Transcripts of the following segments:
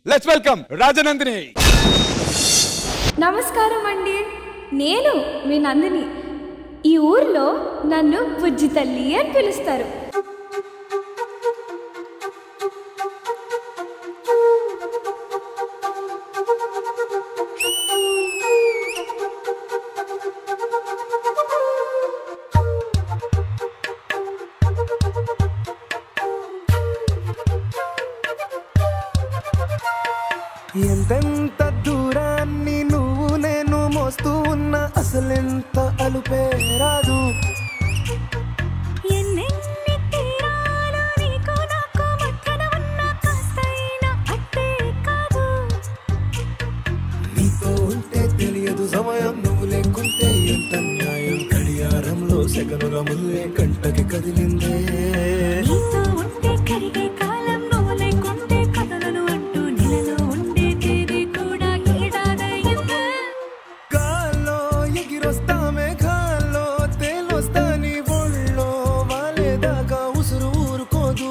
Let's welcome Rajanandini. నమస్కారం అండి, నేను మీ నందిని. ఈ ఊర్లో నన్ను బుజ్జి తల్లి అని పిలుస్తారు. ఎంతెంత దూరాన్ని నువ్వు నేను మోస్తూ ఉన్నా అసలెంత అలుపే రాదు. ఎన్నెన్ని తీరాలు నీకు నాకు మధ్యన ఉన్న కాస్తైనా అట్టే కాదు. నీతో ఉంటే తెలియదు సమయం, నువ్వు లేకుంటే ఎంత న్యాయం. గడియారంలో సెగనుల ముల్లే కంటకి కదిలిందే. నీతో ఉంటే కరిగే కాలం, నువ్వు లేకుంటే కథలను అంటూ నెలలో ఉండే తేదీ కూడా ఏడాదయ్యిందే. గాల్లో ఎగిరొస్తా మేఘాల్లో తేలొస్తా నీ ఒళ్ళో వాలేదాకా ఉసురు ఊరుకోదు.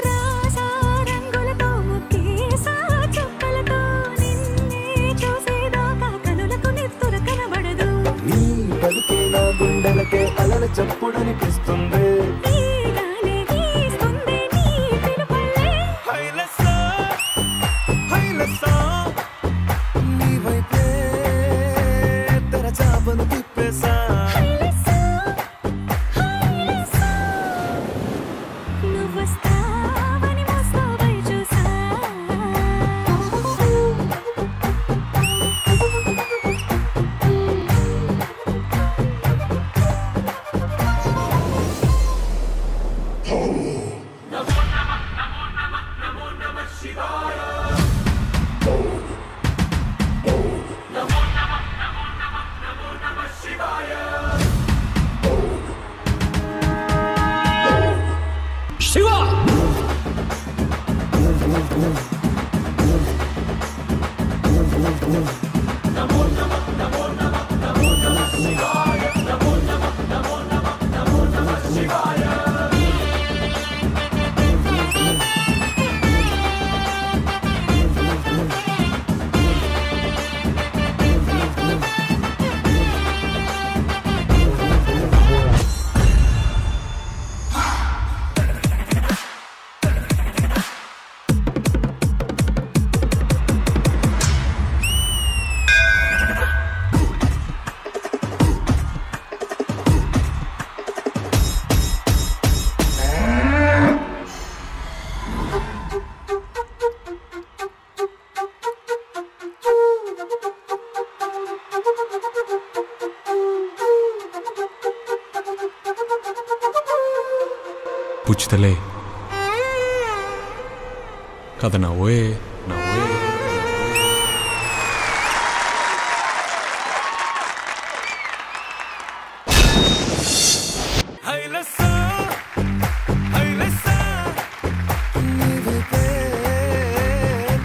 రాసా రంగులతో ముక్కేసా చుక్కలతో నిన్నే చూసేదాకా కనులకు నెత్తురు కనబడదు. నీ పలికే నా గుండెలకే అలల చప్పుడనిపిస్తుంది. ఈ గాలి వీస్తుంది నీ పిలుపులే. హైలసా హైలసా నీ వైపే తెరచాపను తిప్పేసా. హైలసా హైలసా నువ్వొస్తావని మోస్తావై చూసా. పుచ్చితలే కథ నవ్వే నవ్వే. హైలసా హైలసా నీ వైపే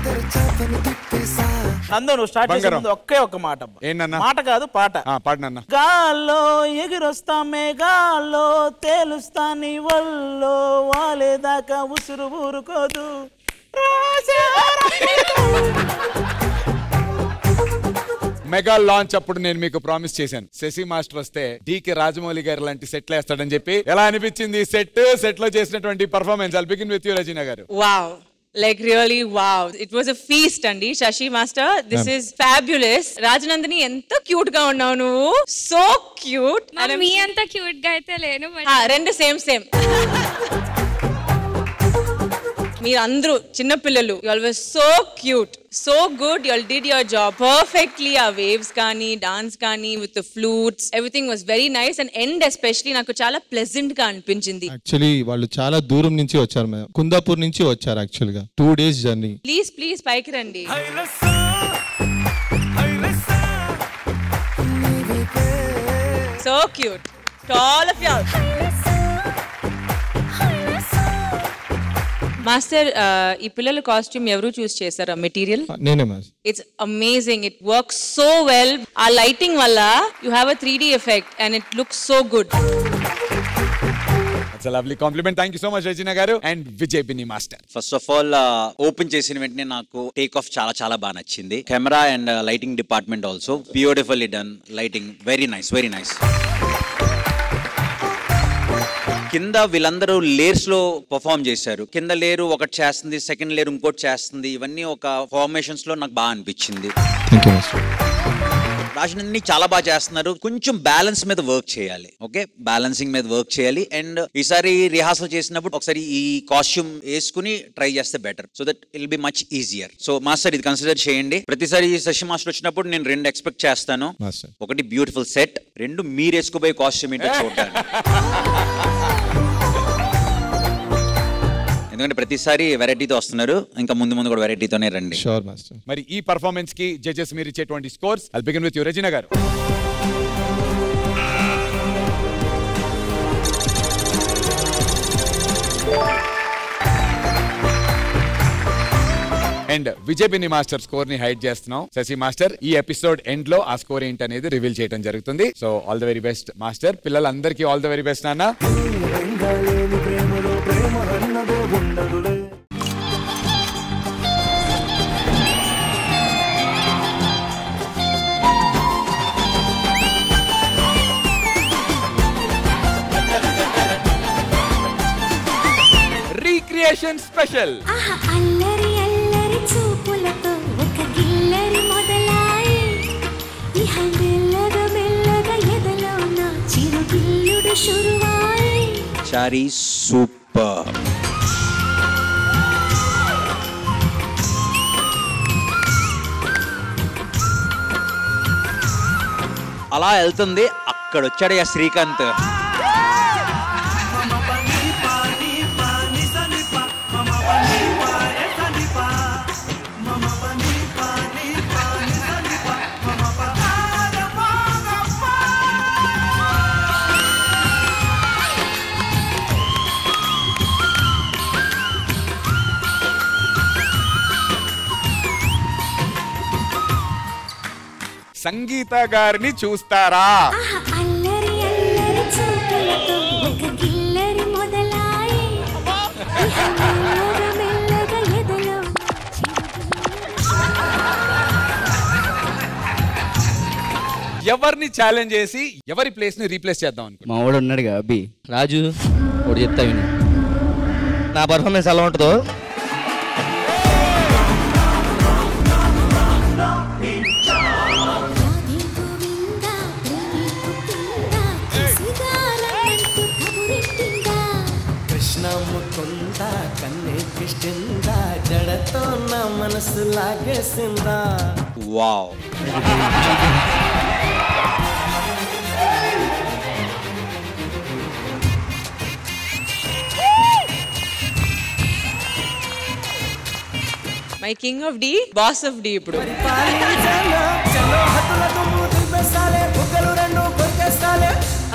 తెరచాపను తిప్పేసా. నందు నువ్వు స్టార్ట్ చేసే ముందు ఒకే ఒక మాట అబ్బా. ఏంటన్నా? మాట కాదు పాట. పాడినన్నా. గాల్లో ఎగిరొస్తా మేఘాల్లో తేలుస్తా నీ వల్లో వాలేదాకా ఉసురు ఊరుకోదు. మెగా లాంచ్ అప్పుడు నేను మీకు ప్రామిస్ చేశాను, శశి మాస్టర్ వస్తే డీకే రాజమౌళి గారు లాంటి సెట్లు వేస్తాడని చెప్పి. ఎలా అనిపించింది సెట్ లో చేసినటువంటి performance? I'll begin with you Rachana garu. Wow. Like really wow. It was a feast andi. Shashi Master, this is fabulous. Rajanandini enta cute ga unnavu nuvu. So cute. మీ అంత క్యూట్ గా అయితే లేను. rendu same. మీరు అందరూ చిన్న పిల్లలు, you all were so cute, so good. You all did your job perfectly. ఆ waves కానీ డాన్స్ కానీ with the flutes, everything was very nice. And end especially నాకు చాలా ప్లెజెంట్ గా అనిపించింది. యాక్చువల్లీ వాళ్ళు చాలా దూరం నుంచి వచ్చారు మేడం, కుందాపూర్ నుంచి వచ్చారు. యాక్చువల్ గా 2 days జర్నీ. ప్లీజ్ పైకి రండి. హైలసా హైలసా నీ వైపే. So cute to all of y'all. Master, ఈ పిల్లల కాస్ట్యూమ్ ఎవరు చూస్ చేశారు? మెటీరియల్ నేనే master. It's amazing. It works so well. ఆ లైటింగ్ వల్ల you have a 3D effect and it looks so good. It's a lovely compliment. Thank you so much, Regina garu and Vijay Binny Master. First of all open చేసిన వెంటనే నాకు take off చాలా చాలా బాగా నచ్చింది. Camera and lighting department also beautifully done. Lighting very nice, very nice. కింద వీళ్ళందరూ layers లో పర్ఫామ్ చేశారు. కింద లేరు ఒకటి చేస్తుంది, సెకండ్ లేరు ఇంకోటి చేస్తుంది. ఇవన్నీ ఒక ఫార్మేషన్స్ లో నాకు బాగా అనిపించింది. రాజనందిని చాలా బాగా చేస్తున్నారు. కొంచెం బ్యాలెన్స్ మీద వర్క్ చేయాలి. ఓకే, బ్యాలెన్సింగ్ మీద వర్క్ చేయాలి. అండ్ ఈసారి రిహార్సల్ చేసినప్పుడు ఒకసారి ఈ కాస్ట్యూమ్ వేసుకుని ట్రై చేస్తే better, so that I'll be much easier. So master ఇది కన్సిడర్ చేయండి. ప్రతిసారి శశి మాస్టర్ వచ్చినప్పుడు నేను 2 ఎక్స్పెక్ట్ చేస్తాను. ఒకటి బ్యూటిఫుల్ సెట్, 2 మీరు వేసుకోబోయే కాస్ట్యూమ్ ఏంటో చూడాలి. ఎందుకంటే ప్రతిసారి వెరైటీతో వస్తున్నారు, ఇంకా ముందు ముందు కూడా వెరైటీతోనే రండి. Sure master. మరి ఈ పర్ఫార్మెన్స్ కి జడ్జెస్ మీరు ఇచ్చేటువంటి scores. I'll begin with you, Regina garu. And Vijay Binny master score ని హైడ్ చేస్తున్నాం. శశి మాస్టర్ ఈ ఎపిసోడ్ ఎండ్ లో ఆ స్కోర్ ఏంటి అనేది రివీల్ చేయడం జరుగుతుంది. So all the very best master. పిల్లలందరికీ ఆల్ ద వెరీ బెస్ట్ నాన్న. Recreation special. అల్లరి అల్లరి చూపులతో ఒక గిల్లరి మొదలాయి ఇహ మెల్లగా మెల్లగా ఎదలో నా చిరుగిల్లుడు షురువాయి. చారీ సూపర్. అలా వెళ్తుంది. అక్కడ వచ్చాడు శ్రీకాంత్. సంగీత గారిని చూస్తారా? అల్లరి అల్లరి చూపులతో ఒక గిల్లరి మొదలాయి ఇహ మెల్లగా మెల్లగా ఎదలో ఎవరిని ఛాలెంజ్ చేసి ఎవరి ప్లేస్ ని రీప్లేస్ చేద్దాం అనుకుంటున్నా? మా వాడు ఉన్నాడుగా అబ్బి రాజు, ఒకటి చెప్తా విని. నా పర్ఫార్మెన్స్ ఎలా ఉంటుందో ముకుందా కన్నే కిష్టిందా జడతో నా మనసు లాగేసిందా. Wow. My king of the, boss of the. ఇప్పుడు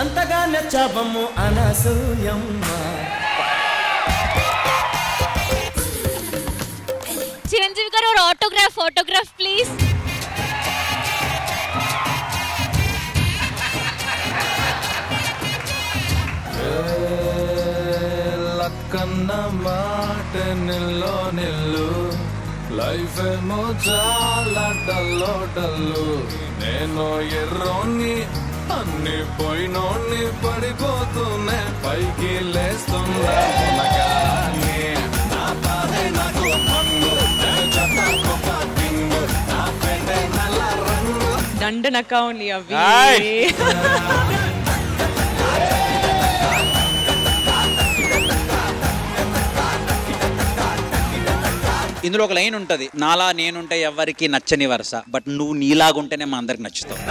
అంతగా నచ్చాబమ్ము అనసూయమ్మ. చిరంజీవి గారు ఆటోగ్రాఫ్ ప్లీజ్. లక్కన్న మాట నిల్లో నిల్లు లైఫ్ ఏమో చాలా డల్లో డల్లు. నేను ఎర్రోని అన్ని పోయినోని పడిపోతూనే పైకి లేస్తున్నా. దండనక ఉంది అవి. ఇందులో ఒక లైన్ ఉంటది, నాలా నేనుంటే ఎవరికి నచ్చని వరుస, బట్ నువ్వు నీలాగుంటేనే మా అందరికి నచ్చుతావు.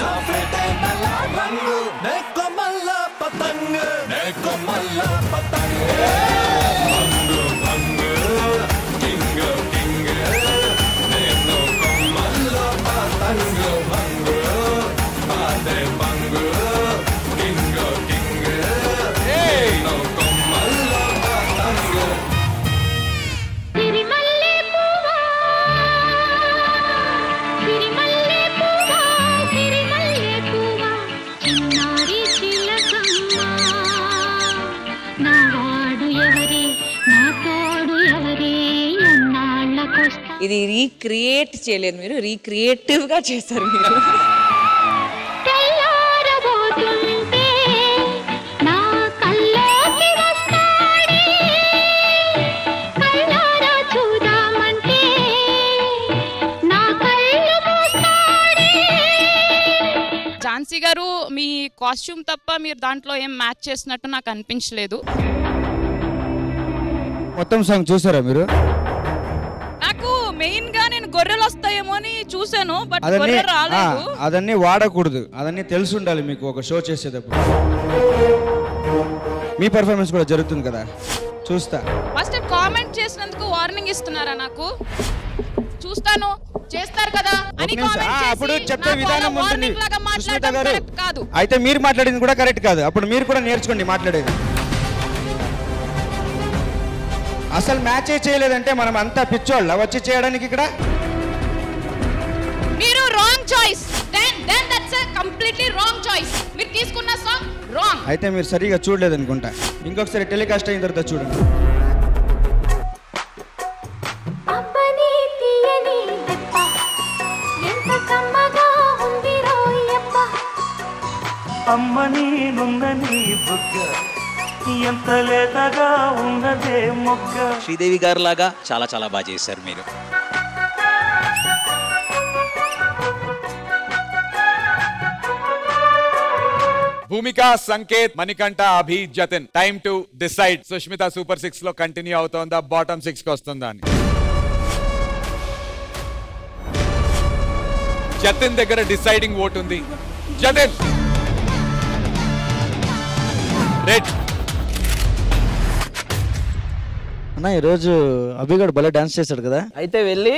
నా ఇది రీక్రియేట్ చేయలేదు మీరు, రీక్రియేటివ్ గా చేశారు మీరు. ఝాన్సీ గారు మీ కాస్ట్యూమ్ తప్ప మీరు దాంట్లో ఏం మ్యాచ్ చేసినట్టు నాకు అనిపించలేదు. మొత్తం సాంగ్ చూసారా మీరు? నాకు మెయిన్ గా నేను గొర్రెలు వస్తాయేమో అని చూసాను, బట్ గొర్రెలు రాలేదు. అదన్నీ వాడకూడదు, అదన్నీ తెలిసి ఉండాలి మీకు ఒక షో చేసేటప్పుడు. మీ పర్ఫార్మెన్స్ కూడా జరుగుతుంది కదా, చూస్తా. ఫస్ట్ కామెంట్ చేసినందుకు వార్నింగ్ ఇస్తున్నారా నాకు? చూస్తాను చేస్తారు కదా అని అప్పుడు చెప్పే విధానం ఉంటుంది సుష్మిత గారు. కాదు, అయితే మీరు మాట్లాడింది కూడా కరెక్ట్ కాదు. అప్పుడు మీరు కూడా నేర్చుకోండి మాట్లాడేది. అసలు మ్యాచే చేయలేదంటే మనం అంతా పిచ్చోళ్ళ వచ్చి చేయడానికి ఇక్కడ. మీరు wrong choice, then that's a completely wrong choice. మీరు తీసుకున్న సాంగ్ రాంగ్. అయితే మీరు సరిగా చూడలేదు అనుకుంటా. ఇంకొకసారి టెలికాస్ట్ అయిన తర్వాత చూడండి. అమ్మని నుందని బుగ్గ ఎంత లేతగా ఉన్నదే మొగ్గ. శ్రీదేవి గారు లాగా చాలా చాలా బాగా చేశారు మీరు. Bhumika, Sanket, Manikanta, Abhi, Jatin. Time to decide. Sushmita super 6 లో కంటిన్యూ అవుతోందా, బాటమ్ 6 కి వస్తుందా అని. జతిన్ దగ్గర డిసైడింగ్ ఓట్ ఉంది. జతిన్ రెడ్. అన్న ఈరోజు అభిగాడు భలే డాన్స్ చేశాడు కదా. అయితే వెళ్ళి